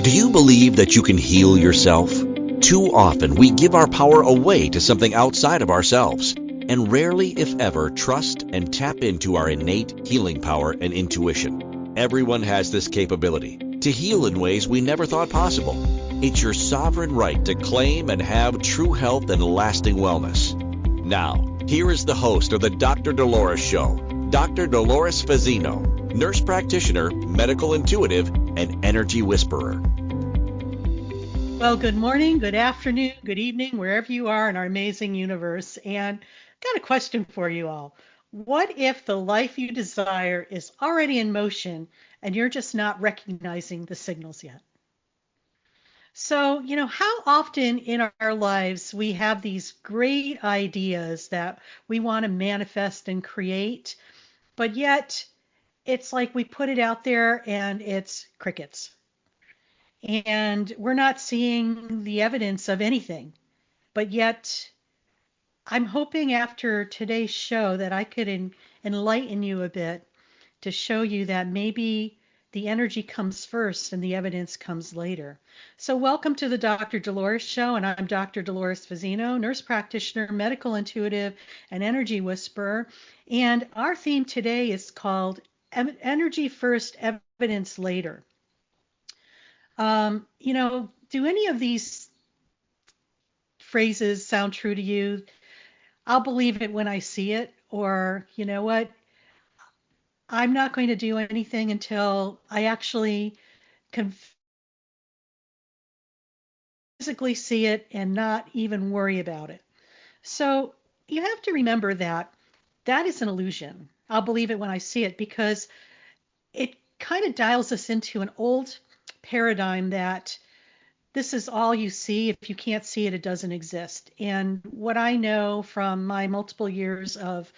Do you believe that you can heal yourself? Too often we give our power away to something outside of ourselves, and rarely, if ever, trust and tap into our innate healing power and intuition. Everyone has this capability to heal in ways we never thought possible. It's your sovereign right to claim and have true health and lasting wellness. Now, here is the host of the Dr. Dolores Show, Dr. Dolores Fazzino, nurse practitioner, medical intuitive, and energy whisperer. Well, good morning, good afternoon, good evening, wherever you are in our amazing universe. And I've got a question for you all. What if the life you desire is already in motion and you're just not recognizing the signals yet? So, how often in our lives we have these great ideas that we want to manifest and create, but yet it's like we put it out there and it's crickets. And we're not seeing the evidence of anything. But yet, I'm hoping after today's show that I could enlighten you a bit to show you that maybe the energy comes first and the evidence comes later. So, welcome to the Dr. Dolores Show, and I'm Dr. Dolores Fazzino, nurse practitioner, medical intuitive, and energy whisperer. And our theme today is called Energy First, Evidence Later. Do any of these phrases sound true to you? I'll believe it when I see it, or you know what? I'm not going to do anything until I actually can physically see it and not even worry about it. So you have to remember that that is an illusion. I'll believe it when I see it because it kind of dials us into an old paradigm that this is all you see. If you can't see it, it doesn't exist. And what I know from my multiple years of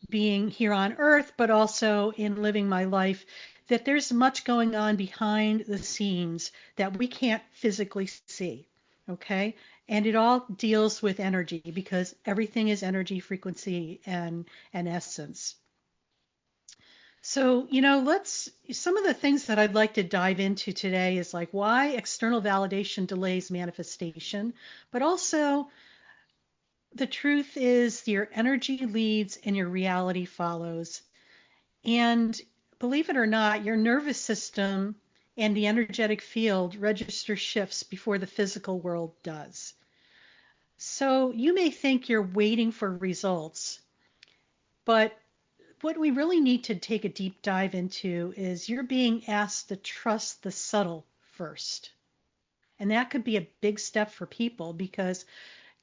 being here on earth, but also in living my life, that there's much going on behind the scenes that we can't physically see. Okay. And it all deals with energy because everything is energy, frequency, and essence. So, some of the things that I'd like to dive into today is like why external validation delays manifestation, but also the truth is your energy leads and your reality follows. And believe it or not, your nervous system and the energetic field register shifts before the physical world does. So you may think you're waiting for results, but what we really need to take a deep dive into is you're being asked to trust the subtle first. And that could be a big step for people because,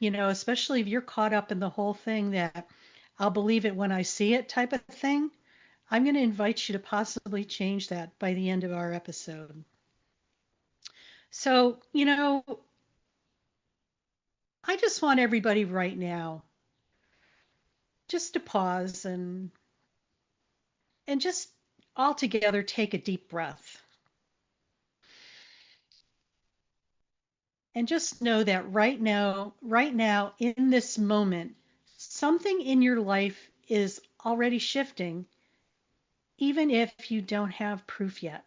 especially if you're caught up in the whole thing that I'll believe it when I see it type of thing, I'm going to invite you to possibly change that by the end of our episode. So, I just want everybody right now just to pause and just all together take a deep breath. And just know that right now, in this moment, something in your life is already shifting, even if you don't have proof yet.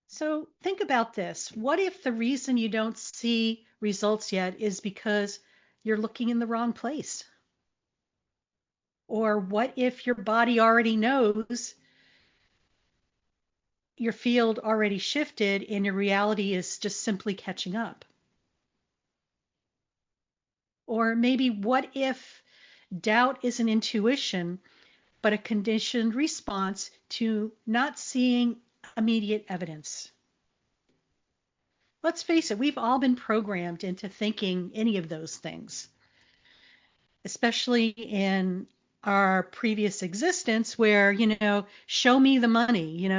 So think about this. What if the reason you don't see results yet is because you're looking in the wrong place? Or what if your body already knows your field already shifted and your reality is just simply catching up? Or maybe what if doubt is an intuition, but a conditioned response to not seeing immediate evidence? Let's face it, we've all been programmed into thinking any of those things, especially in our previous existence where, show me the money,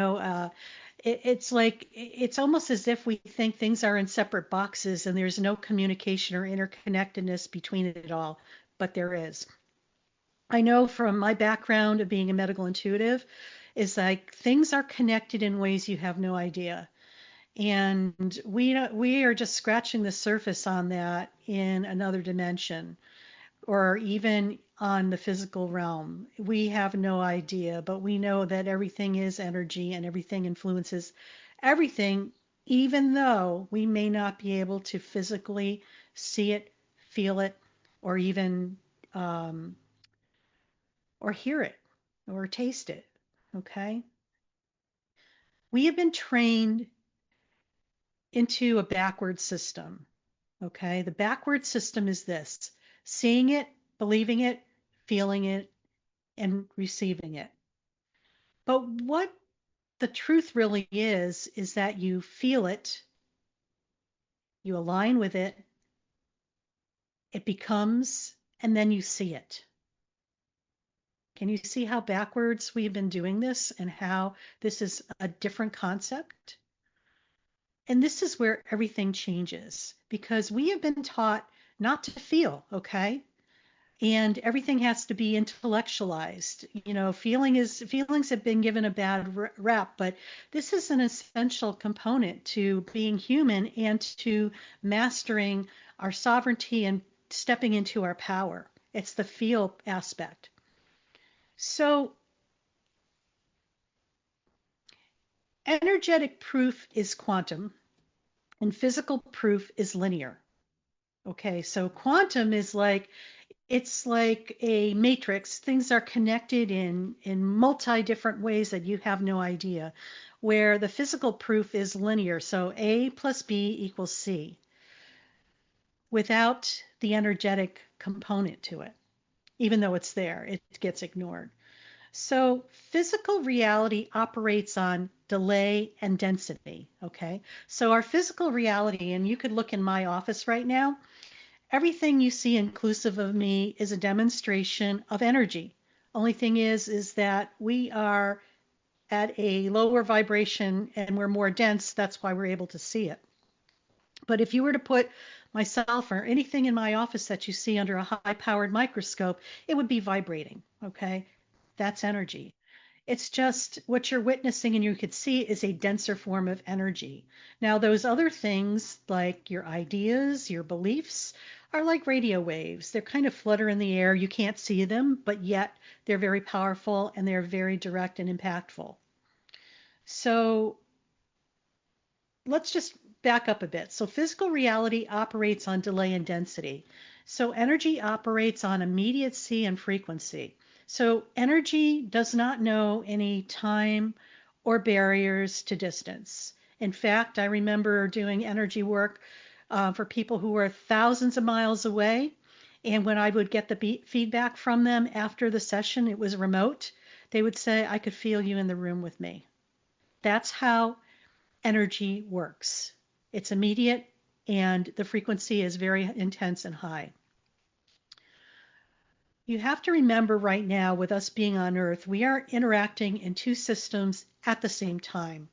it's like it's almost as if we think things are in separate boxes and there's no communication or interconnectedness between it all, but there is. I know from my background of being a medical intuitive is like things are connected in ways you have no idea. And we are just scratching the surface on that in another dimension or even on the physical realm. We have no idea, but we know that everything is energy and everything influences everything, even though we may not be able to physically see it, feel it, or even um, or hear it or taste it. Okay? We have been trained into a backward system. Okay? The backward system is this: seeing it, believing it, feeling it, and receiving it. But what the truth really is that you feel it, you align with it, it becomes, and then you see it. Can you see how backwards we've been doing this and how this is a different concept? And this is where everything changes because we have been taught not to feel, okay? And everything has to be intellectualized. You know, feelings have been given a bad rap, but this is an essential component to being human and to mastering our sovereignty and stepping into our power. It's the feel aspect. So, energetic proof is quantum, and physical proof is linear. Okay, so quantum is like it's like a matrix. Things are connected in multi different ways that you have no idea. Where the physical proof is linear, so A plus B equals C, without the energetic component to it. Even though it's there, it gets ignored. So physical reality operates on delay and density. Okay, so our physical reality, and you could look in my office right now. Everything you see inclusive of me is a demonstration of energy. Only thing is that we are at a lower vibration and we're more dense. That's why we're able to see it. But if you were to put myself or anything in my office that you see under a high powered microscope, it would be vibrating. Okay. That's energy. It's just what you're witnessing and you could see is a denser form of energy. Now, those other things like your ideas, your beliefs, are like radio waves. They're kind of flutter in the air. You can't see them, but yet they're very powerful and they're very direct and impactful. So let's just back up a bit. So physical reality operates on delay and density. So energy operates on immediacy and frequency. So energy does not know any time or barriers to distance. In fact, I remember doing energy work for people who were thousands of miles away. And when I would get the feedback from them after the session, it was remote, they would say, I could feel you in the room with me. That's how energy works. It's immediate and the frequency is very intense and high. You have to remember right now, with us being on Earth, we are interacting in two systems at the same time.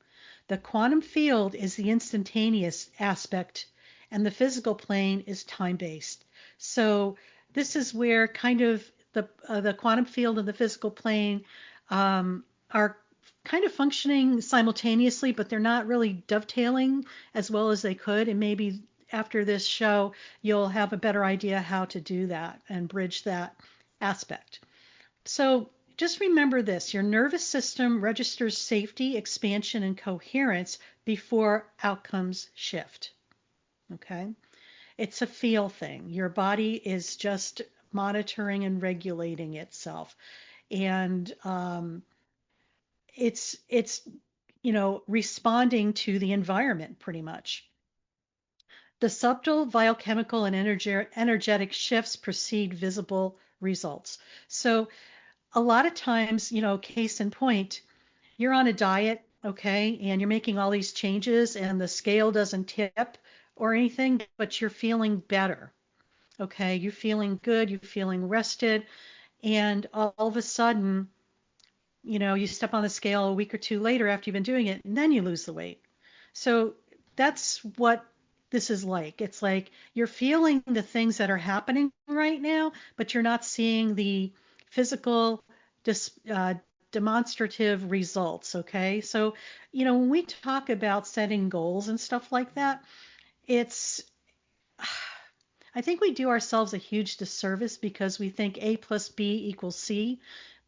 The quantum field is the instantaneous aspect, and the physical plane is time-based. So this is where kind of the quantum field and the physical plane are kind of functioning simultaneously, but they're not really dovetailing as well as they could. And maybe after this show, you'll have a better idea how to do that and bridge that aspect. So just remember this: your nervous system registers safety, expansion, and coherence before outcomes shift. Okay? It's a feel thing. Your body is just monitoring and regulating itself. And it's responding to the environment pretty much. The subtle biochemical and energetic shifts precede visible results. So a lot of times, case in point, you're on a diet, okay, and you're making all these changes and the scale doesn't tip or anything, but you're feeling better. Okay, you're feeling good, you're feeling rested, and all of a sudden, you step on the scale a week or two later after you've been doing it, and then you lose the weight. So that's what this is like. It's like you're feeling the things that are happening right now, but you're not seeing the physical, dis, uh, demonstrative results. Okay. So, when we talk about setting goals and stuff like that, it's I think we do ourselves a huge disservice because we think A plus B equals C.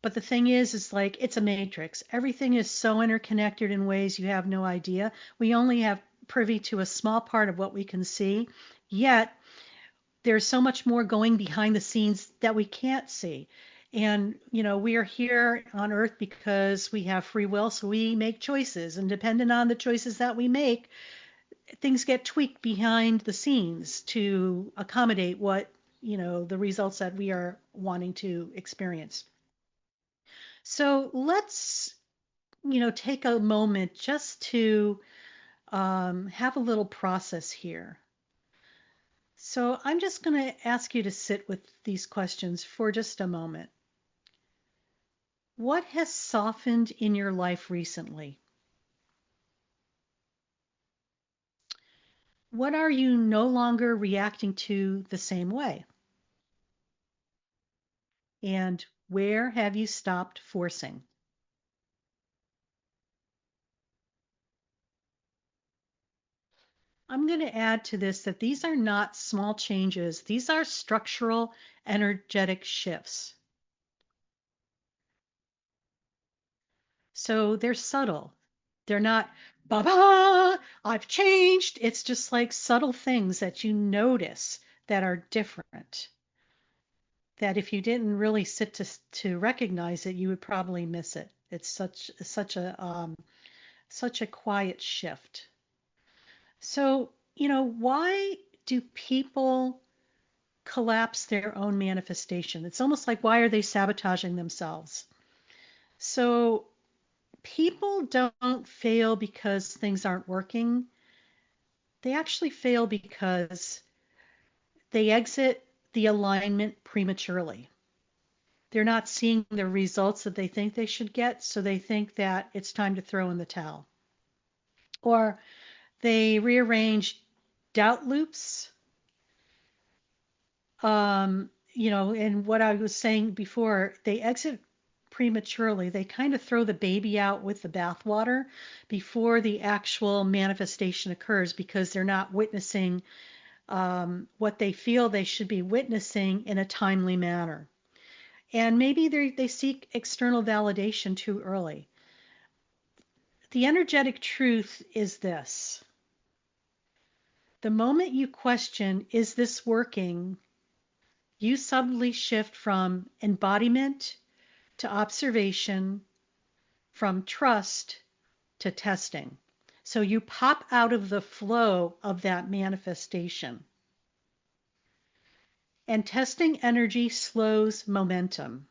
But the thing is like it's a matrix. Everything is so interconnected in ways you have no idea. We only have privy to a small part of what we can see. Yet there's so much more going behind the scenes that we can't see. And, we are here on earth because we have free will, so we make choices. And depending on the choices that we make, things get tweaked behind the scenes to accommodate what, the results that we are wanting to experience. So let's, take a moment just to have a little process here. So I'm just going to ask you to sit with these questions for just a moment. What has softened in your life recently? What are you no longer reacting to the same way? And where have you stopped forcing? I'm going to add to this that these are not small changes. These are structural, energetic shifts. So they're subtle. They're not, ba ba, I've changed. It's just like subtle things that you notice that are different. That if you didn't really sit to recognize it, you would probably miss it. It's such a quiet shift. So, why do people collapse their own manifestation? It's almost like why are they sabotaging themselves? So, people don't fail because things aren't working. They actually fail because they exit the alignment prematurely. They're not seeing the results that they think they should get, so they think that it's time to throw in the towel. Or they rearrange doubt loops. And what I was saying before, they exit prematurely. They kind of throw the baby out with the bathwater before the actual manifestation occurs because they're not witnessing what they feel they should be witnessing in a timely manner. And maybe they seek external validation too early. The energetic truth is this. The moment you question, is this working? You subtly shift from embodiment to observation, from trust to testing. So you pop out of the flow of that manifestation. And testing energy slows momentum.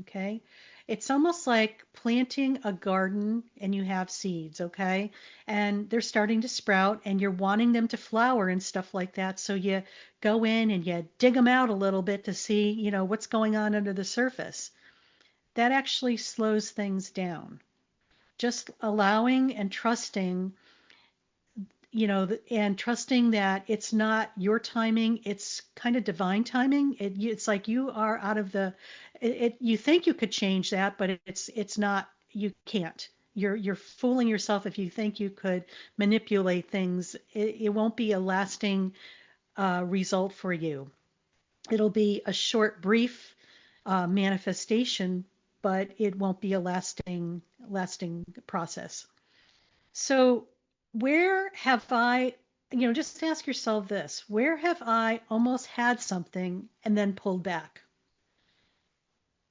Okay? It's almost like planting a garden and you have seeds, okay? And they're starting to sprout and you're wanting them to flower and stuff like that. So you go in and you dig them out a little bit to see, what's going on under the surface. That actually slows things down. Just allowing and trusting, and trusting that it's not your timing, it's kind of divine timing. It's like you are out of you think you could change that, but it's not, you can't. You're fooling yourself if you think you could manipulate things. It won't be a lasting result for you. It'll be a short, brief manifestation, but it won't be a lasting process. So where have just ask yourself this, where have I almost had something and then pulled back?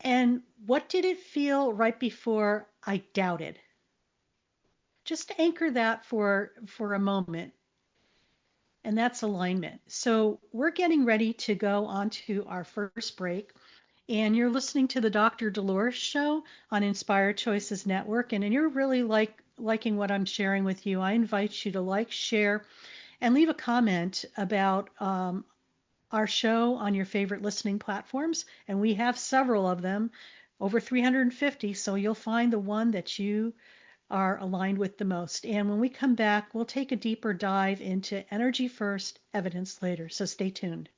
And what did it feel right before I doubted? Just anchor that for a moment. And that's alignment. So we're getting ready to go on to our first break. And you're listening to the Dr. Dolores Show on Inspired Choices Network. And you're really liking what I'm sharing with you. I invite you to like, share, and leave a comment about our show on your favorite listening platforms. And we have several of them, over 350. So you'll find the one that you are aligned with the most. And when we come back, we'll take a deeper dive into energy first, evidence later. So stay tuned.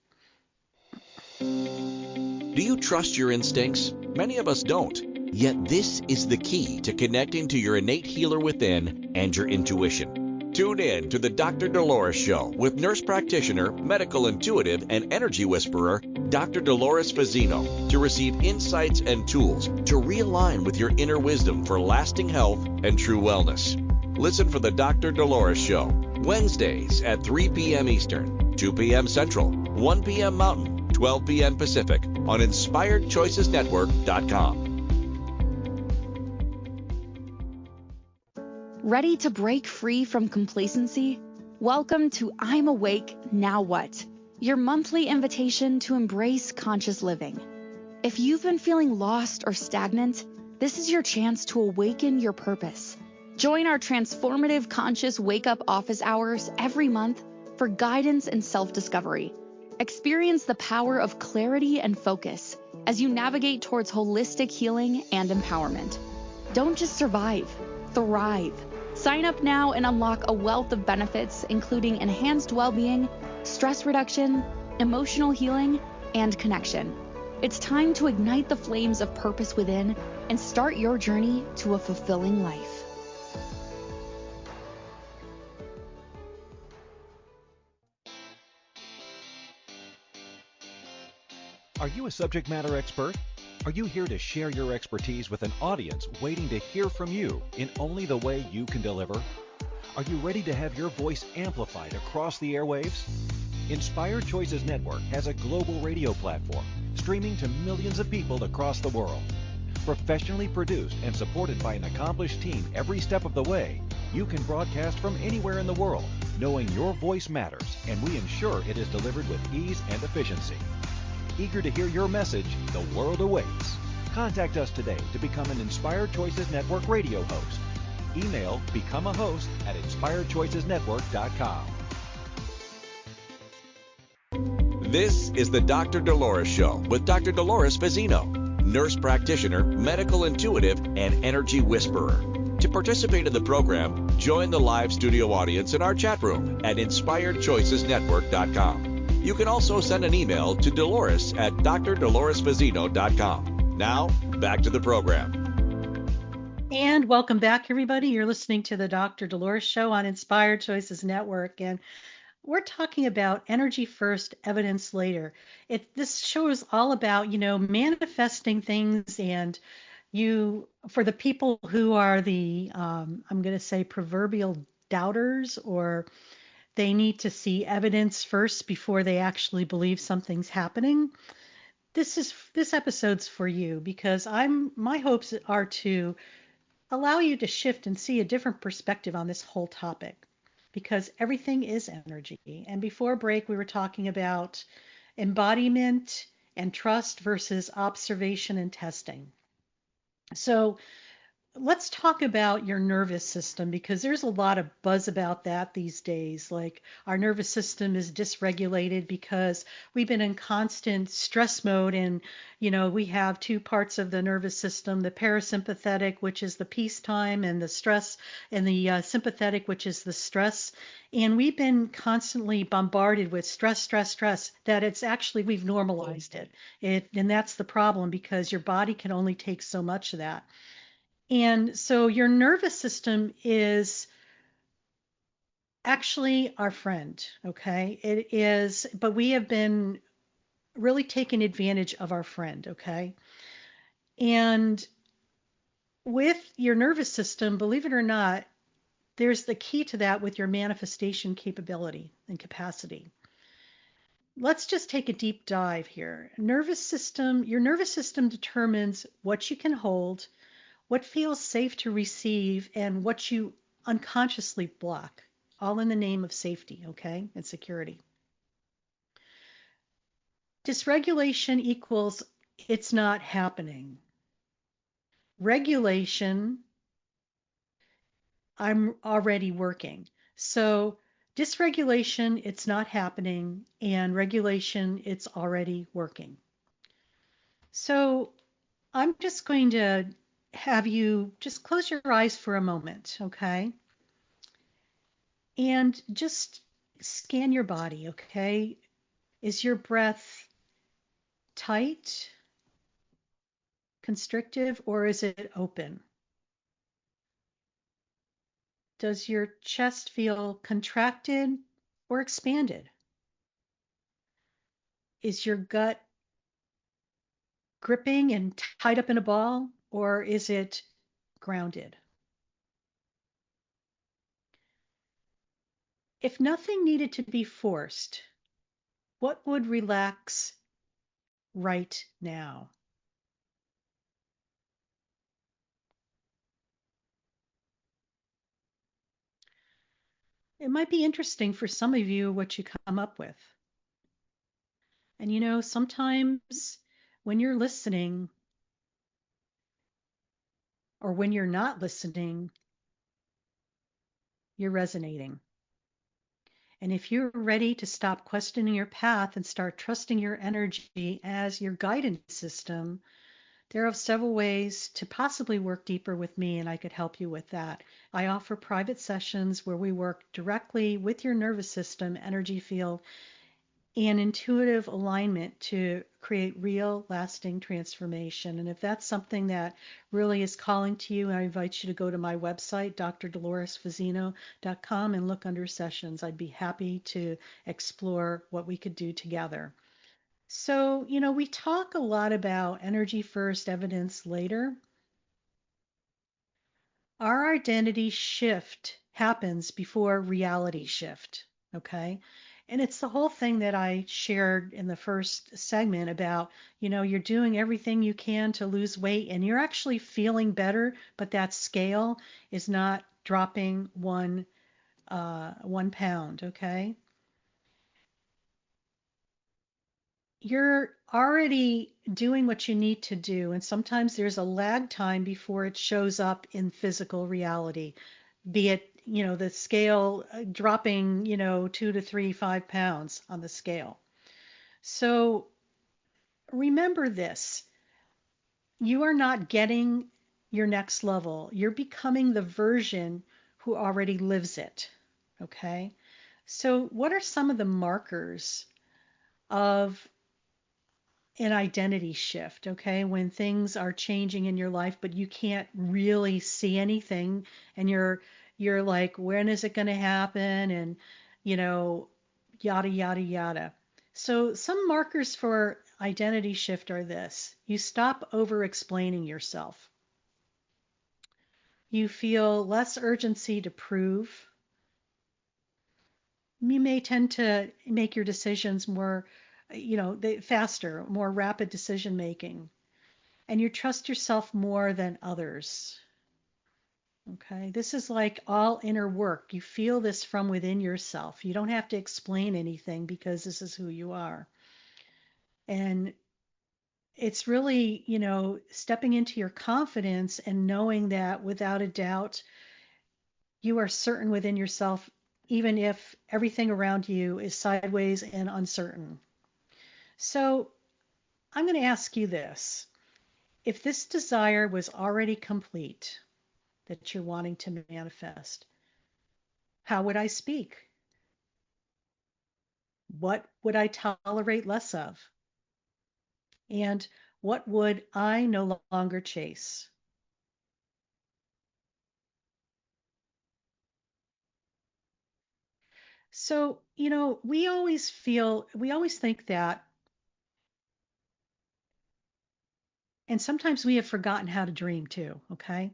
Do you trust your instincts? Many of us don't. Yet this is the key to connecting to your innate healer within and your intuition. Tune in to the Dr. Dolores Show with nurse practitioner, medical intuitive, and energy whisperer, Dr. Dolores Fazzino, to receive insights and tools to realign with your inner wisdom for lasting health and true wellness. Listen for the Dr. Dolores Show, Wednesdays at 3 p.m. Eastern, 2 p.m. Central, 1 p.m. Mountain, 12 p.m. Pacific on InspiredChoicesNetwork.com. Ready to break free from complacency? Welcome to I'm Awake, Now What? Your monthly invitation to embrace conscious living. If you've been feeling lost or stagnant, this is your chance to awaken your purpose. Join our transformative conscious wake-up office hours every month for guidance and self-discovery. Experience the power of clarity and focus as you navigate towards holistic healing and empowerment. Don't just survive, thrive. Sign up now and unlock a wealth of benefits, including enhanced well-being, stress reduction, emotional healing, and connection. It's time to ignite the flames of purpose within and start your journey to a fulfilling life. Are you a subject matter expert? Are you here to share your expertise with an audience waiting to hear from you in only the way you can deliver? Are you ready to have your voice amplified across the airwaves? Inspired Choices Network has a global radio platform streaming to millions of people across the world. Professionally produced and supported by an accomplished team every step of the way, you can broadcast from anywhere in the world, knowing your voice matters, and we ensure it is delivered with ease and efficiency. Eager to hear your message, the world awaits. Contact us today to become an Inspired Choices Network radio host. Email become a host at inspiredchoicesnetwork.com. This is the Dr. Dolores Show with Dr. Dolores Fazzino, nurse practitioner, medical intuitive, and energy whisperer. To participate in the program, join the live studio audience in our chat room at inspiredchoicesnetwork.com. You can also send an email to Dolores at drdoloresfazzino.com. Now, back to the program. And welcome back, everybody. You're listening to the Dr. Dolores Show on Inspired Choices Network, and we're talking about energy first, evidence later. This show is all about, manifesting things, and for the people who are the, I'm going to say, proverbial doubters, or they need to see evidence first before they actually believe something's happening. This episode's for you, because my hopes are to allow you to shift and see a different perspective on this whole topic, because everything is energy. And before break, we were talking about embodiment and trust versus observation and testing. So let's talk about your nervous system, because there's a lot of buzz about that these days. Like, our nervous system is dysregulated because we've been in constant stress mode, and we have two parts of the nervous system: the parasympathetic, which is the peacetime, and the stress, and the sympathetic, which is the stress. And we've been constantly bombarded with stress, stress, stress, that we've normalized it. And that's the problem, because your body can only take so much of that. And so your nervous system is actually our friend, okay? It is, but we have been really taking advantage of our friend, okay? And with your nervous system, believe it or not, there's the key to that with your manifestation capability and capacity. Let's just take a deep dive here. Your nervous system determines what you can hold, what feels safe to receive, and what you unconsciously block, all in the name of safety, okay, and security. Dysregulation equals it's not happening. Regulation, I'm already working. So dysregulation, it's not happening, and regulation, it's already working. So I'm just going to have you just close your eyes for a moment, okay? And just scan your body, okay? Is your breath tight, constrictive, or is it open? Does your chest feel contracted or expanded? Is your gut gripping and tied up in a ball, or is it grounded? If nothing needed to be forced, what would relax right now? It might be interesting for some of you what you come up with. And sometimes when you're listening or when you're not listening, you're resonating. And if you're ready to stop questioning your path and start trusting your energy as your guidance system, there are several ways to possibly work deeper with me, and I could help you with that. I offer private sessions where we work directly with your nervous system, energy field, and intuitive alignment to create real, lasting transformation. And if that's something that really is calling to you, I invite you to go to my website, drdoloresfazzino.com, and look under sessions. I'd be happy to explore what we could do together. So, we talk a lot about energy first, evidence later. Our identity shift happens before reality shift, okay? And it's the whole thing that I shared in the first segment about, you're doing everything you can to lose weight and you're actually feeling better, but that scale is not dropping 1 pound, okay? You're already doing what you need to do, and sometimes there's a lag time before it shows up in physical reality, be it, the scale dropping, 2 to 3, 5 pounds on the scale. So remember this, you are not getting your next level. You're becoming the version who already lives it. Okay. So what are some of the markers of an identity shift, okay? When things are changing in your life, but you can't really see anything and you're like, when is it going to happen? And, yada, yada, yada. So some markers for identity shift are this. You stop over explaining yourself. You feel less urgency to prove. You may tend to make your decisions more, faster, more rapid decision making, and you trust yourself more than others. Okay, this is like all inner work. You feel this from within yourself. You don't have to explain anything because this is who you are. And it's really, stepping into your confidence and knowing that without a doubt, you are certain within yourself, even if everything around you is sideways and uncertain. So I'm going to ask you this. If this desire was already complete, that you're wanting to manifest, how would I speak? What would I tolerate less of? And what would I no longer chase? So, we always think that, and sometimes we have forgotten how to dream too, okay?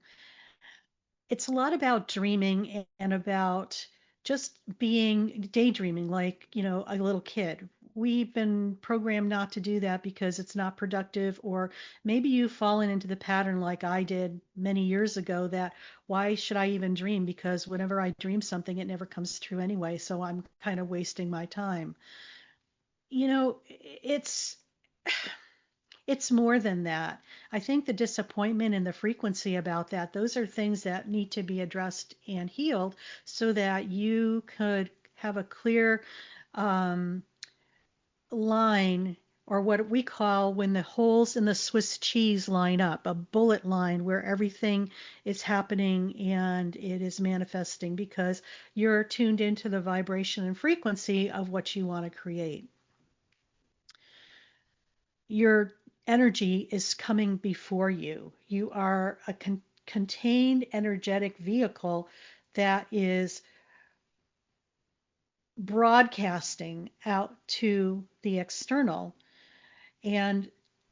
It's a lot about dreaming and about just being daydreaming like, a little kid. We've been programmed not to do that because it's not productive, or maybe you've fallen into the pattern like I did many years ago that why should I even dream? Because whenever I dream something, it never comes true anyway. So I'm kind of wasting my time. It's more than that. I think the disappointment and the frequency about that, those are things that need to be addressed and healed so that you could have a clear um, line, or what we call when the holes in the Swiss cheese line up, a bullet line where everything is happening and it is manifesting because you're tuned into the vibration and frequency of what you want to create. Your energy is coming before you. You are a contained energetic vehicle that is broadcasting out to the external. And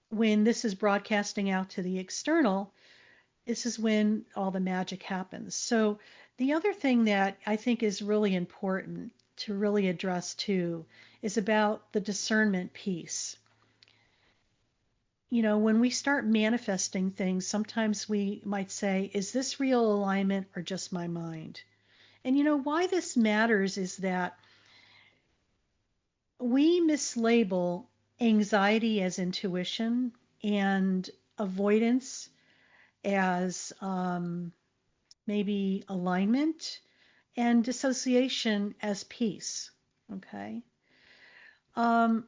when this is broadcasting out to the external, this is when all the magic happens. So the other thing that I think is really important to really address too is about the discernment piece. You know, when we start manifesting things, sometimes we might say, is this real alignment or just my mind? And you know, why this matters is that we mislabel anxiety as intuition and avoidance as maybe alignment and dissociation as peace. Okay. Um,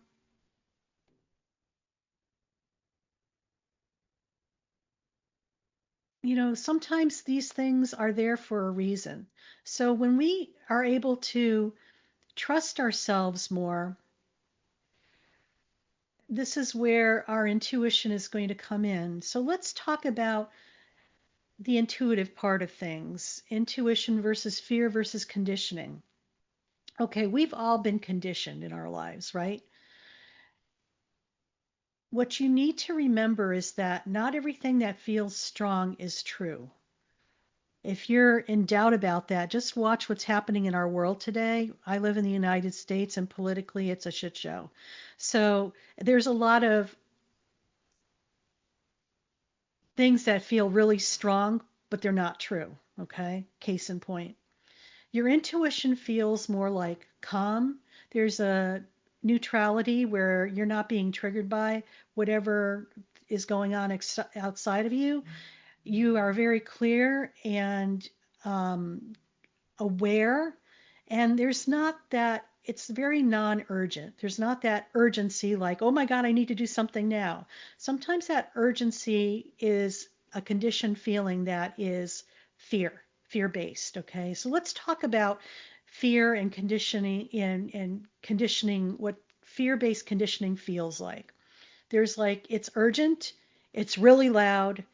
you know, sometimes these things are there for a reason. So when we are able to trust ourselves more, this is where our intuition is going to come in. So let's talk about the intuitive part of things, intuition versus fear versus conditioning. Okay, we've all been conditioned in our lives, right? What you need to remember is that not everything that feels strong is true. If you're in doubt about that, just watch what's happening in our world today. I live in the United States and politically it's a shit show. So there's a lot of things that feel really strong, but they're not true. Okay. Case in point. Your intuition feels more like calm. There's a neutrality where you're not being triggered by whatever is going on outside of you. You are very clear and aware, and there's not that, it's very non-urgent. There's not that urgency like, oh my God, I need to do something now. Sometimes that urgency is a conditioned feeling that is fear-based. Okay, so let's talk about fear and conditioning and conditioning, what fear-based conditioning feels like. There's like, it's urgent, it's really loud,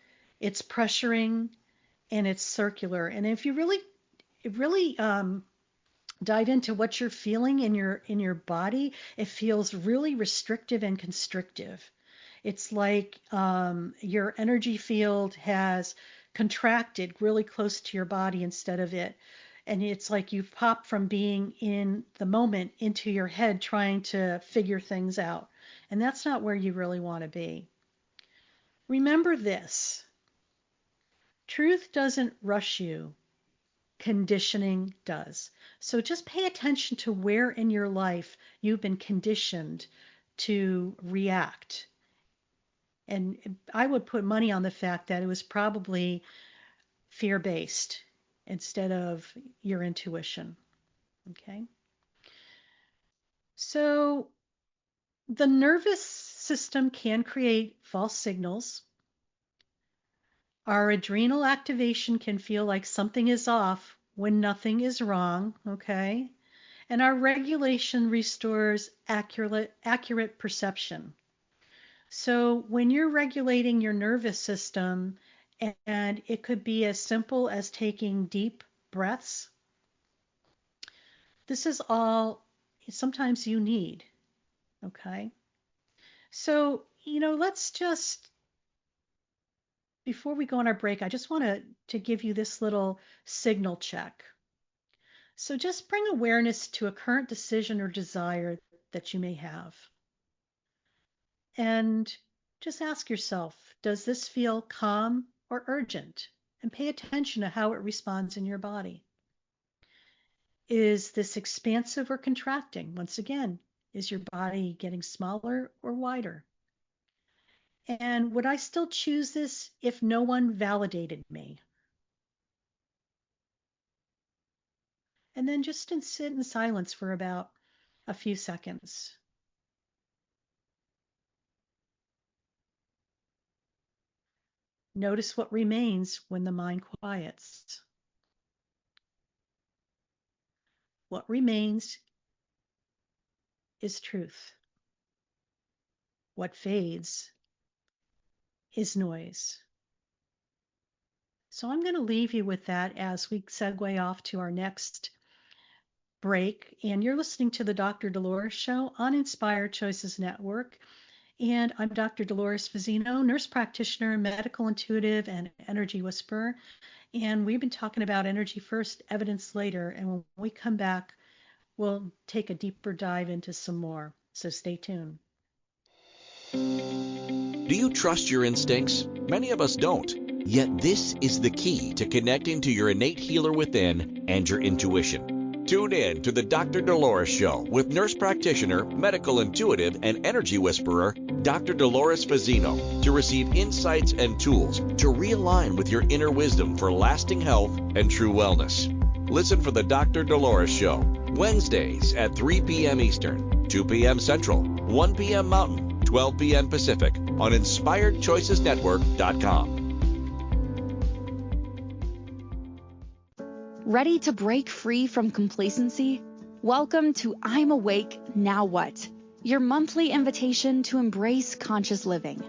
it's pressuring, and it's circular. And if you really dive into what you're feeling in your body, it feels really restrictive and constrictive. It's like your energy field has contracted really close to your body instead of it. And it's like you've popped from being in the moment into your head trying to figure things out. And that's not where you really want to be. Remember this: truth doesn't rush you, conditioning does. So just pay attention to where in your life you've been conditioned to react. And I would put money on the fact that it was probably fear-based instead of your intuition. Okay. So the nervous system can create false signals. Our adrenal activation can feel like something is off when nothing is wrong. Okay. And our regulation restores accurate perception. So when you're regulating your nervous system, and it could be as simple as taking deep breaths, this is all sometimes you need. Okay. So, you know, let's just, before we go on our break, I just want to give you this little signal check. So just bring awareness to a current decision or desire that you may have. And just ask yourself, does this feel calm or urgent? And pay attention to how it responds in your body. Is this expansive or contracting? Once again, is your body getting smaller or wider? And would I still choose this if no one validated me? And then just sit in silence for about a few seconds. Notice what remains when the mind quiets. What remains is truth. What fades is noise. So I'm going to leave you with that as we segue off to our next break. And you're listening to the Dr. Dolores Show on Inspired Choices Network. And I'm Dr. Dolores Fazzino, nurse practitioner, medical intuitive, and energy whisperer. And we've been talking about energy first, evidence later. And when we come back, we'll take a deeper dive into some more. So stay tuned. Do you trust your instincts? Many of us don't. Yet this is the key to connecting to your innate healer within and your intuition. Tune in to the Dr. Dolores Show with nurse practitioner, medical intuitive, and energy whisperer, Dr. Dolores Fazzino, to receive insights and tools to realign with your inner wisdom for lasting health and true wellness. Listen for the Dr. Dolores Show, Wednesdays at 3 p.m. Eastern, 2 p.m. Central, 1 p.m. Mountain, 12 p.m. Pacific on InspiredChoicesNetwork.com. Ready to break free from complacency? Welcome to I'm Awake, Now What? Your monthly invitation to embrace conscious living.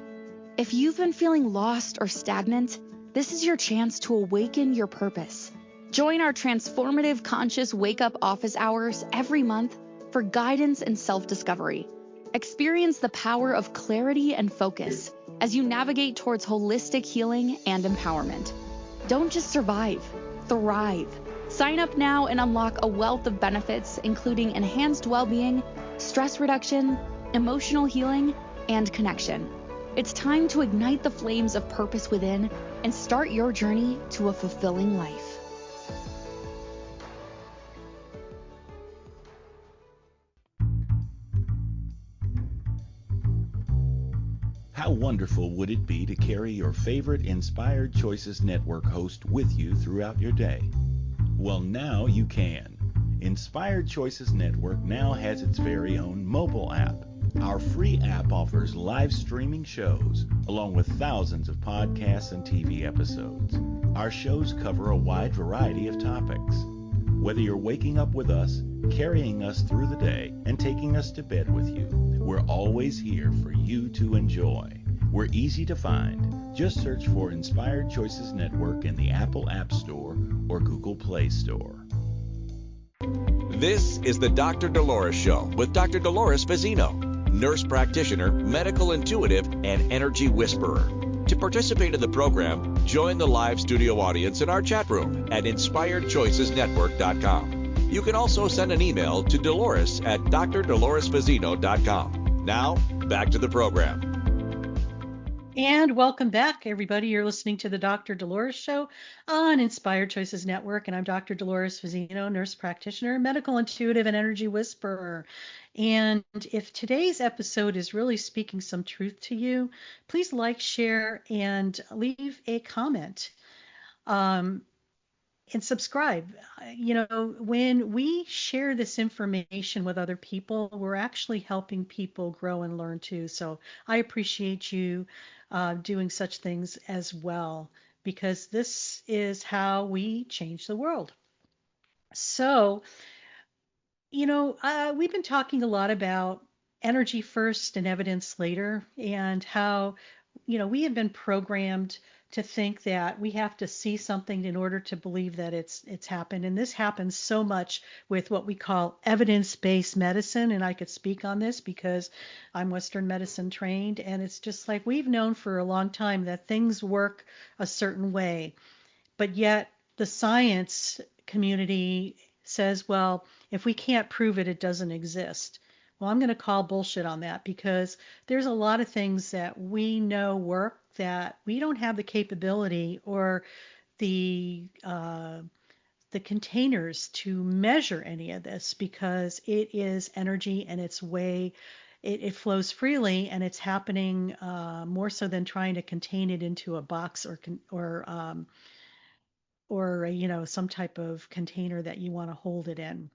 If you've been feeling lost or stagnant, this is your chance to awaken your purpose. Join our transformative conscious wake-up office hours every month for guidance and self-discovery. Experience the power of clarity and focus as you navigate towards holistic healing and empowerment. Don't just survive, thrive. Sign up now and unlock a wealth of benefits, including enhanced well-being, stress reduction, emotional healing, and connection. It's time to ignite the flames of purpose within and start your journey to a fulfilling life. How wonderful would it be to carry your favorite Inspired Choices Network host with you throughout your day? Well, now you can. Inspired Choices Network now has its very own mobile app. Our free app offers live streaming shows, along with thousands of podcasts and TV episodes. Our shows cover a wide variety of topics. Whether you're waking up with us, carrying us through the day, and taking us to bed with you, we're always here for you to enjoy. We're easy to find. Just search for Inspired Choices Network in the Apple App Store or Google Play Store. This is the Dr. Dolores Show with Dr. Dolores Fazzino, nurse practitioner, medical intuitive, and energy whisperer. To participate in the program, join the live studio audience in our chat room at InspiredChoicesNetwork.com. You can also send an email to Dolores at drdoloresfazzino.com. Now, back to the program. And welcome back, everybody. You're listening to the Dr. Dolores Show on Inspired Choices Network, and I'm Dr. Dolores Fazzino, nurse practitioner, medical intuitive, and energy whisperer. And if today's episode is really speaking some truth to you, please like, share, and leave a comment. And subscribe. When we share this information with other people, we're actually helping people grow and learn too. So I appreciate you doing such things as well, because this is how we change the world. So, we've been talking a lot about energy first and evidence later, and how, we have been programmed to think that we have to see something in order to believe that it's happened. And this happens so much with what we call evidence-based medicine. And I could speak on this because I'm Western medicine trained. And it's just like we've known for a long time that things work a certain way. But yet the science community says, well, if we can't prove it, it doesn't exist. Well, I'm going to call bullshit on that, because there's a lot of things that we know work that we don't have the capability or the containers to measure any of this, because it is energy and it's it flows freely, and it's happening more so than trying to contain it into a box or some type of container that you want to hold it in.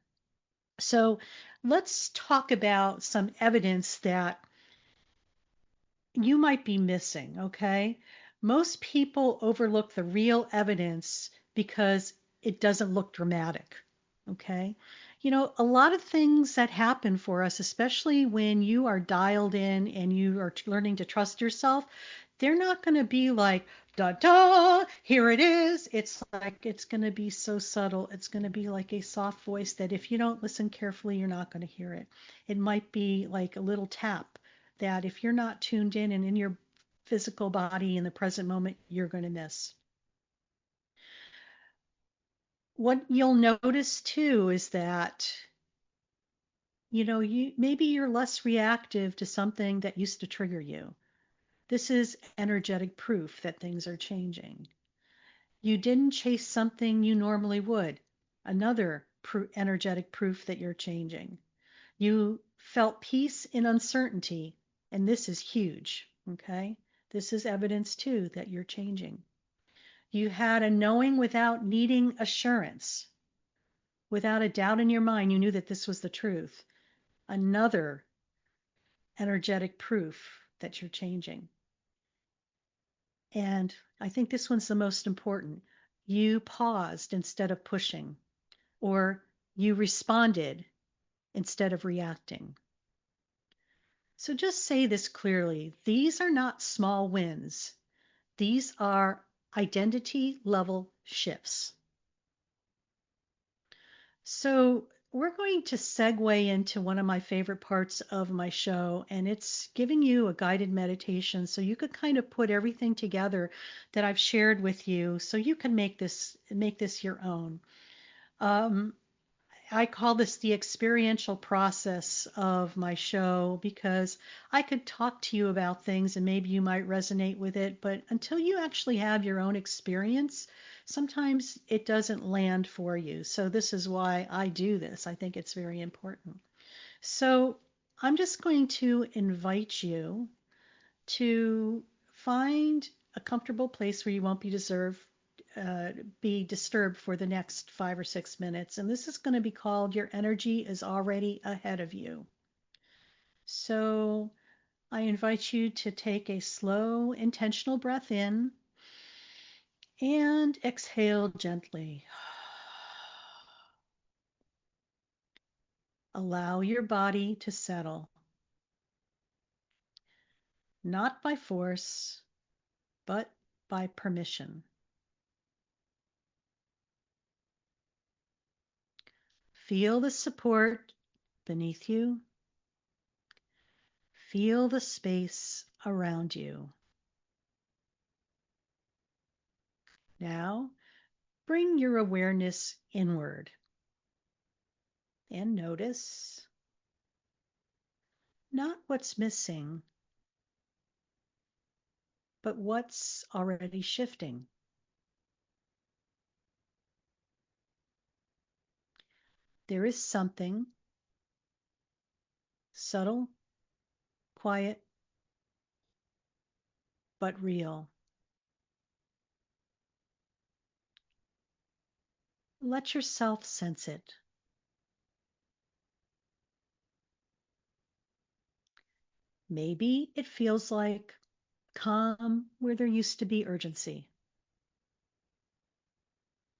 So let's talk about some evidence that you might be missing, okay? Most people overlook the real evidence because it doesn't look dramatic, okay? A lot of things that happen for us, especially when you are dialed in and you are learning to trust yourself, they're not going to be like, da da, here it is. It's like, it's going to be so subtle. It's going to be like a soft voice that if you don't listen carefully, you're not going to hear it. It might be like a little tap that if you're not tuned in and in your physical body in the present moment, you're going to miss. What you'll notice too is that maybe you're less reactive to something that used to trigger you. This is energetic proof that things are changing. You didn't chase something you normally would. Another energetic proof that you're changing. You felt peace in uncertainty, and this is huge, okay? This is evidence too that you're changing. You had a knowing without needing assurance. Without a doubt in your mind, you knew that this was the truth. Another energetic proof that you're changing. And I think this one's the most important. You paused instead of pushing, or you responded instead of reacting. So just say this clearly. These are not small wins. These are identity level shifts. So we're going to segue into one of my favorite parts of my show, and it's giving you a guided meditation so you could kind of put everything together that I've shared with you so you can make this your own. I call this the experiential process of my show because I could talk to you about things and maybe you might resonate with it, but until you actually have your own experience, sometimes it doesn't land for you. So this is why I do this. I think it's very important. So I'm just going to invite you to find a comfortable place where you won't be disturbed for the next 5 or 6 minutes. And this is going to be called Your Energy is Already Ahead of You. So I invite you to take a slow, intentional breath in and exhale gently. Allow your body to settle, not by force, but by permission. Feel the support beneath you. Feel the space around you. Now, bring your awareness inward and notice not what's missing, but what's already shifting. There is something subtle, quiet, but real. Let yourself sense it. Maybe it feels like calm where there used to be urgency.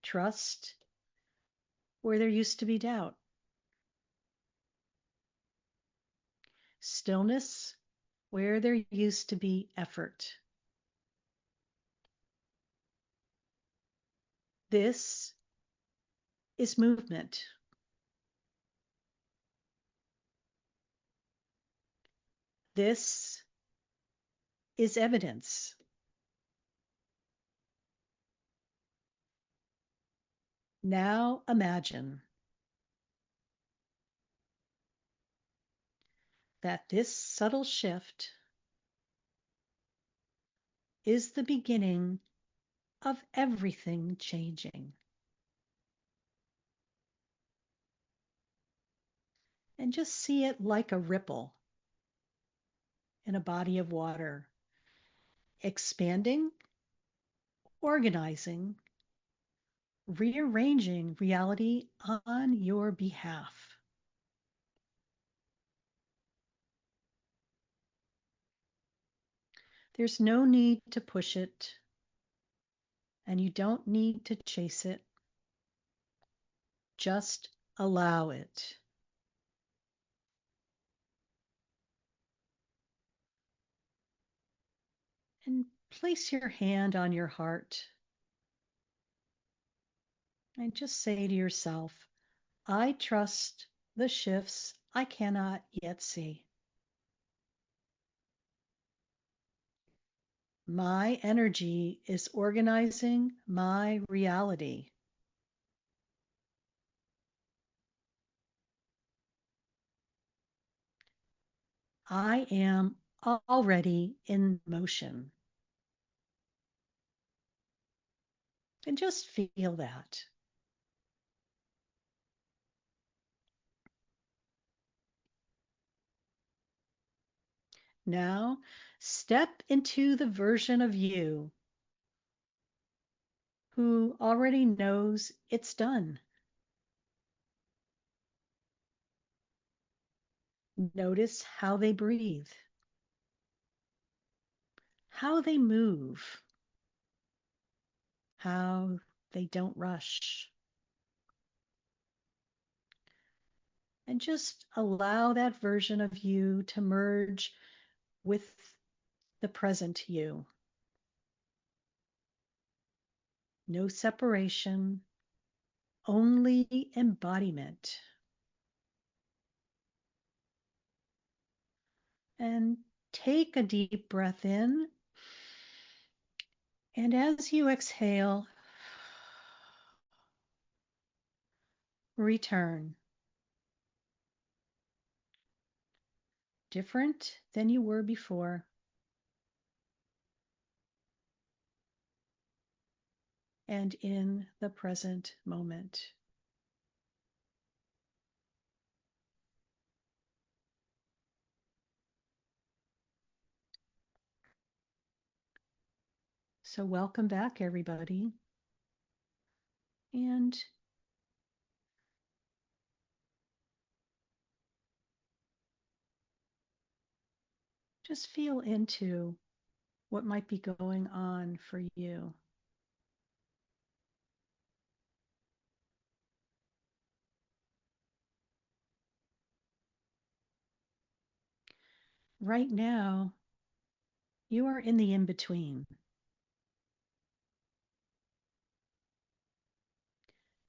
Trust where there used to be doubt. Stillness where there used to be effort. This is movement. This is evidence. Now imagine that this subtle shift is the beginning of everything changing. And just see it like a ripple in a body of water, expanding, organizing, rearranging reality on your behalf. There's no need to push it, and you don't need to chase it. Just allow it. And place your hand on your heart and just say to yourself, I trust the shifts I cannot yet see. My energy is organizing my reality. I am already in motion. And just feel that. Now, step into the version of you who already knows it's done. Notice how they breathe, how they move, how they don't rush. And just allow that version of you to merge with the present you. No separation, only embodiment. And take a deep breath in. And as you exhale, return. Different than you were before. And in the present moment. So welcome back, everybody. And just feel into what might be going on for you. Right now, you are in the in-between.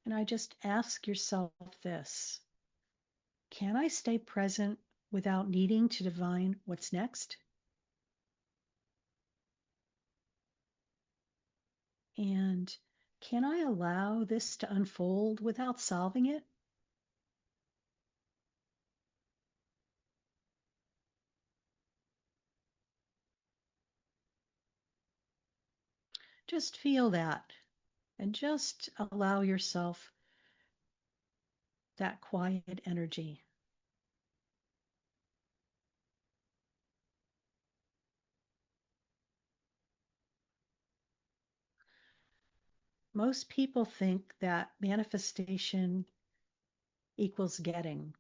And I just ask yourself this. Can I stay present without needing to divine what's next? And can I allow this to unfold without solving it? Just feel that and just allow yourself that quiet energy. Most people think that manifestation equals getting,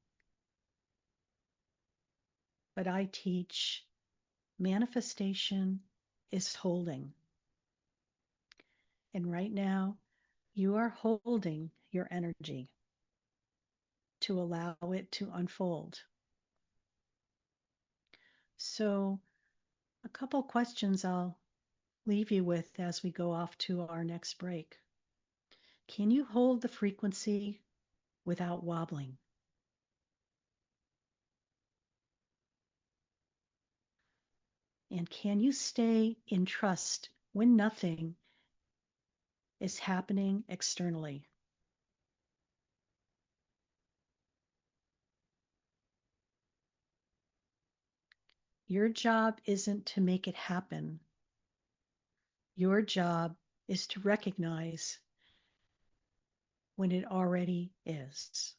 but I teach manifestation is holding. And right now, you are holding your energy to allow it to unfold. So, a couple questions I'll leave you with as we go off to our next break. Can you hold the frequency without wobbling? And can you stay in trust when nothing is happening externally? Your job isn't to make it happen. Your job is to recognize when it already is.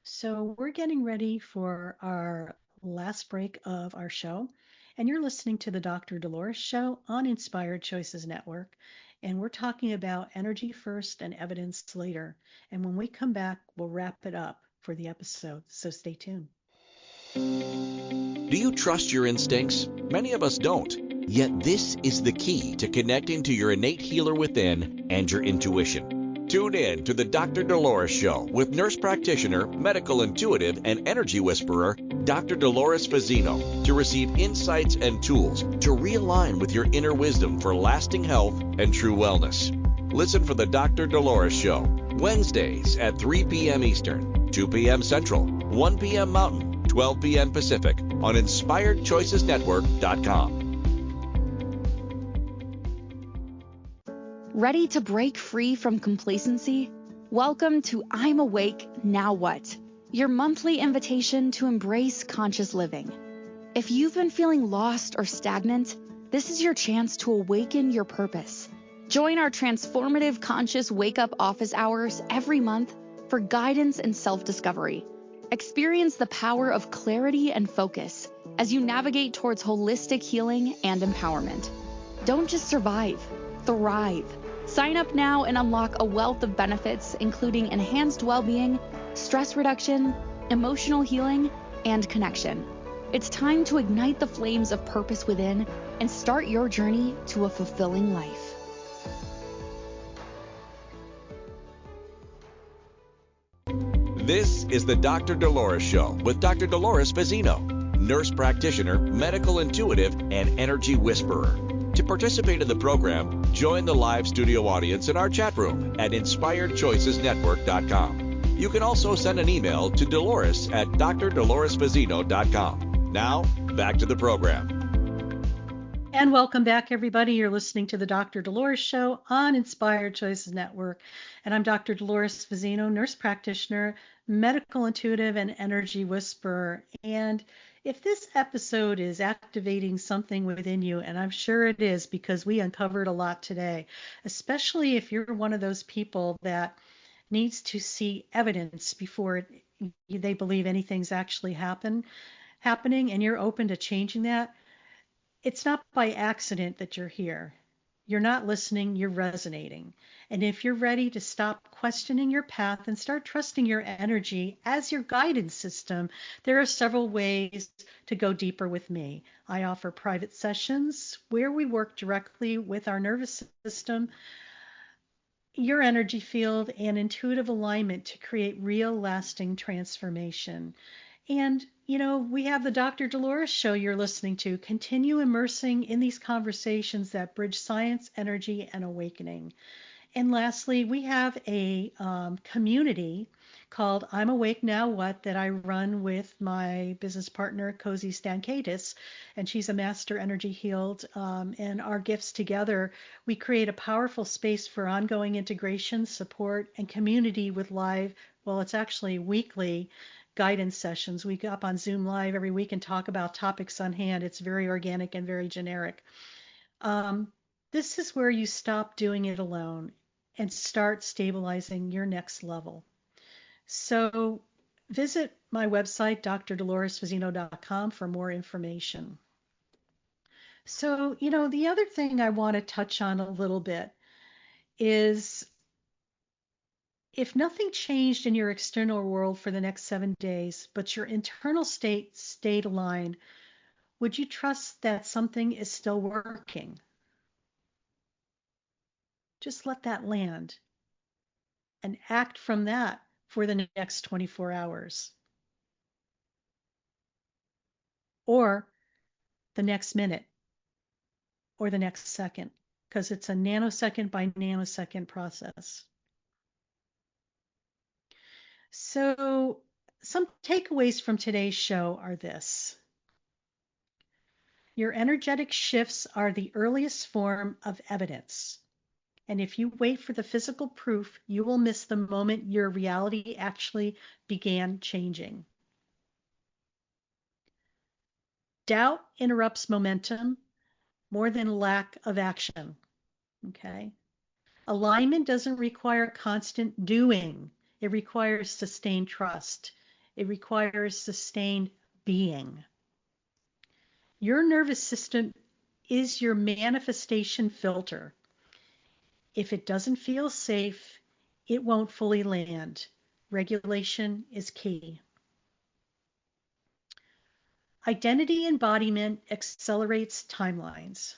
So we're getting ready for our last break of our show, and you're listening to the Dr. Dolores Show on Inspired Choices Network, and we're talking about energy first and evidence later. And when we come back, we'll wrap it up for the episode, so stay tuned. Do you trust your instincts? Many of us don't. Yet this is the key to connecting to your innate healer within and your intuition. Tune in to the Dr. Dolores Show with nurse practitioner, medical intuitive, and energy whisperer, Dr. Dolores Fazzino, to receive insights and tools to realign with your inner wisdom for lasting health and true wellness. Listen for the Dr. Dolores Show, Wednesdays at 3 p.m. Eastern, 2 p.m. Central, 1 p.m. Mountain, 12 p.m. Pacific on InspiredChoicesNetwork.com. Ready to break free from complacency? Welcome to I'm Awake, Now What? Your monthly invitation to embrace conscious living. If you've been feeling lost or stagnant, this is your chance to awaken your purpose. Join our transformative conscious wake-up office hours every month for guidance and self-discovery. Experience the power of clarity and focus as you navigate towards holistic healing and empowerment. Don't just survive, thrive. Sign up now and unlock a wealth of benefits, including enhanced well-being, stress reduction, emotional healing, and connection. It's time to ignite the flames of purpose within and start your journey to a fulfilling life. This is the Dr. Dolores Show with Dr. Dolores Fazzino, nurse practitioner, medical intuitive, and energy whisperer. To participate in the program, join the live studio audience in our chat room at InspiredChoicesNetwork.com. You can also send an email to Dolores at drdoloresfazzino.com. Now, back to the program. And welcome back, everybody. You're listening to the Dr. Dolores Show on Inspired Choices Network. And I'm Dr. Dolores Fazzino, nurse practitioner, medical intuitive, and energy whisperer. And if this episode is activating something within you, and I'm sure it is because we uncovered a lot today, especially if you're one of those people that needs to see evidence before they believe anything's actually happening, and you're open to changing that, it's not by accident that you're here. You're not listening, you're resonating. And if you're ready to stop questioning your path and start trusting your energy as your guidance system, there are several ways to go deeper with me. I offer private sessions where we work directly with our nervous system, your energy field, and intuitive alignment to create real lasting transformation. And, we have the Dr. Dolores Show you're listening to. Continue immersing in these conversations that bridge science, energy, and awakening. And lastly, we have a community called I'm Awake Now What that I run with my business partner, Cozy Stankaitis, and she's a master energy healed. And our gifts together, we create a powerful space for ongoing integration, support, and community with live, it's actually weekly guidance sessions. We go up on Zoom Live every week and talk about topics on hand. It's very organic and very generic. This is where you stop doing it alone and start stabilizing your next level. So visit my website, drdoloresfazzino.com, for more information. So, the other thing I want to touch on a little bit is if nothing changed in your external world for the next 7 days, but your internal state stayed aligned, would you trust that something is still working? Just let that land and act from that for the next 24 hours or the next minute or the next second, because it's a nanosecond by nanosecond process. So some takeaways from today's show are this. Your energetic shifts are the earliest form of evidence. And if you wait for the physical proof, you will miss the moment your reality actually began changing. Doubt interrupts momentum more than lack of action. Okay? Alignment doesn't require constant doing. It requires sustained trust. It requires sustained being. Your nervous system is your manifestation filter. If it doesn't feel safe, it won't fully land. Regulation is key. Identity embodiment accelerates timelines.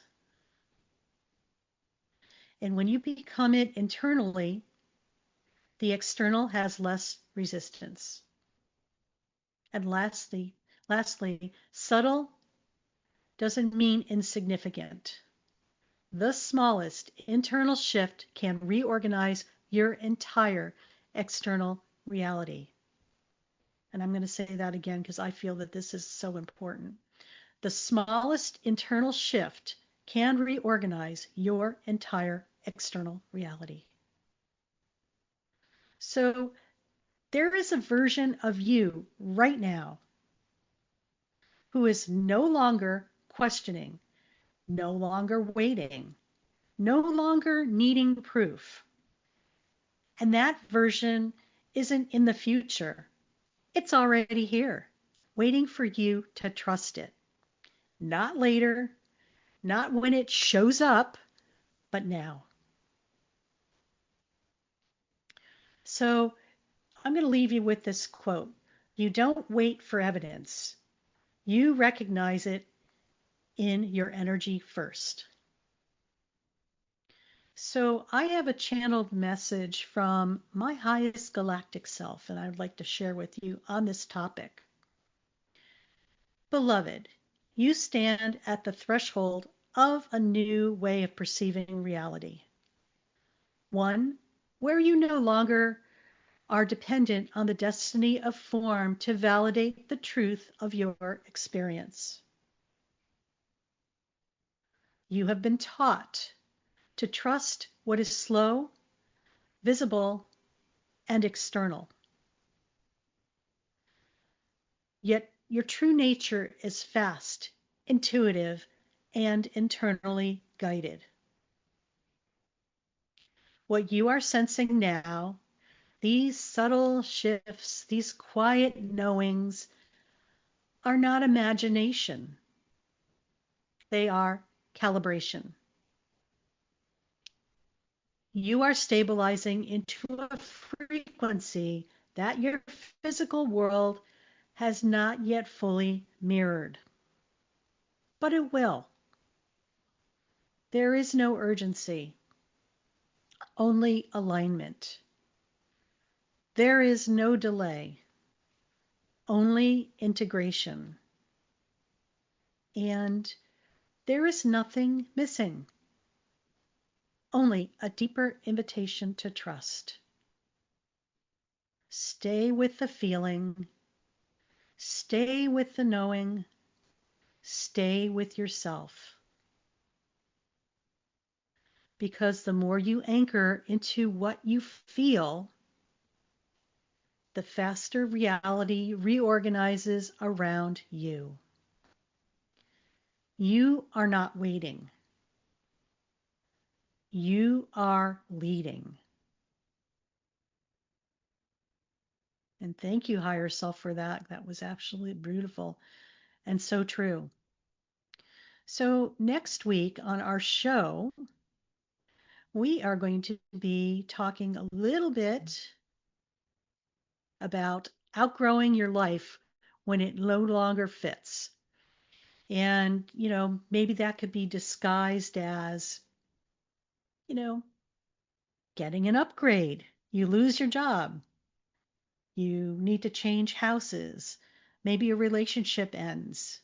And when you become it internally, the external has less resistance. And lastly, subtle doesn't mean insignificant. The smallest internal shift can reorganize your entire external reality. And I'm going to say that again because I feel that this is so important. The smallest internal shift can reorganize your entire external reality. So there is a version of you right now who is no longer questioning, no longer waiting, no longer needing proof. And that version isn't in the future. It's already here, waiting for you to trust it. Not later, not when it shows up, but now. So I'm going to leave you with this quote. You don't wait for evidence. You recognize it in your energy first. So I have a channeled message from my highest galactic self, and I would like to share with you on this topic. Beloved, you stand at the threshold of a new way of perceiving reality. One where you no longer are dependent on the destiny of form to validate the truth of your experience. You have been taught to trust what is slow, visible, and external. Yet your true nature is fast, intuitive, and internally guided. What you are sensing now, these subtle shifts, these quiet knowings, are not imagination. They are calibration. You are stabilizing into a frequency that your physical world has not yet fully mirrored. But it will. There is no urgency, only alignment. There is no delay, only integration. And there is nothing missing, only a deeper invitation to trust. Stay with the feeling, stay with the knowing, stay with yourself. Because the more you anchor into what you feel, the faster reality reorganizes around you. You are not waiting. You are leading. And thank you, higher self, for that. That was absolutely beautiful and so true. So next week on our show, we are going to be talking a little bit about outgrowing your life when it no longer fits. And, maybe that could be disguised as, getting an upgrade. You lose your job. You need to change houses. Maybe a relationship ends.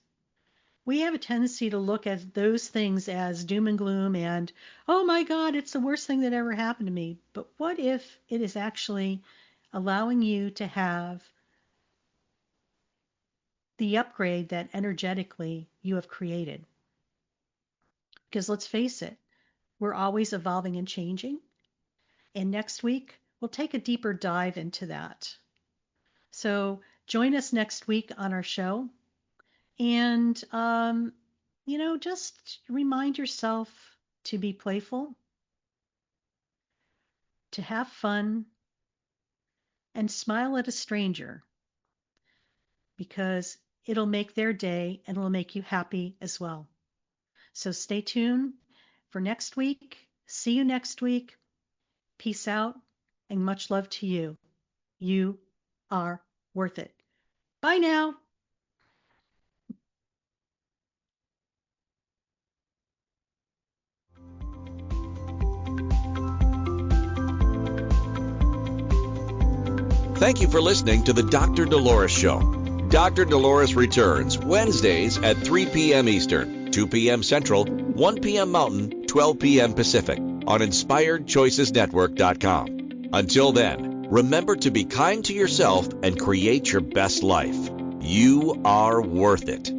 We have a tendency to look at those things as doom and gloom and, oh my God, it's the worst thing that ever happened to me. But what if it is actually allowing you to have the upgrade that energetically you have created? Because let's face it, we're always evolving and changing. And next week, we'll take a deeper dive into that. So join us next week on our show. And, just remind yourself to be playful, to have fun, and smile at a stranger because it'll make their day and it'll make you happy as well. So stay tuned for next week. See you next week. Peace out and much love to you. You are worth it. Bye now. Thank you for listening to the Dr. Dolores Show. Dr. Dolores returns Wednesdays at 3 p.m. Eastern, 2 p.m. Central, 1 p.m. Mountain, 12 p.m. Pacific on InspiredChoicesNetwork.com. Until then, remember to be kind to yourself and create your best life. You are worth it.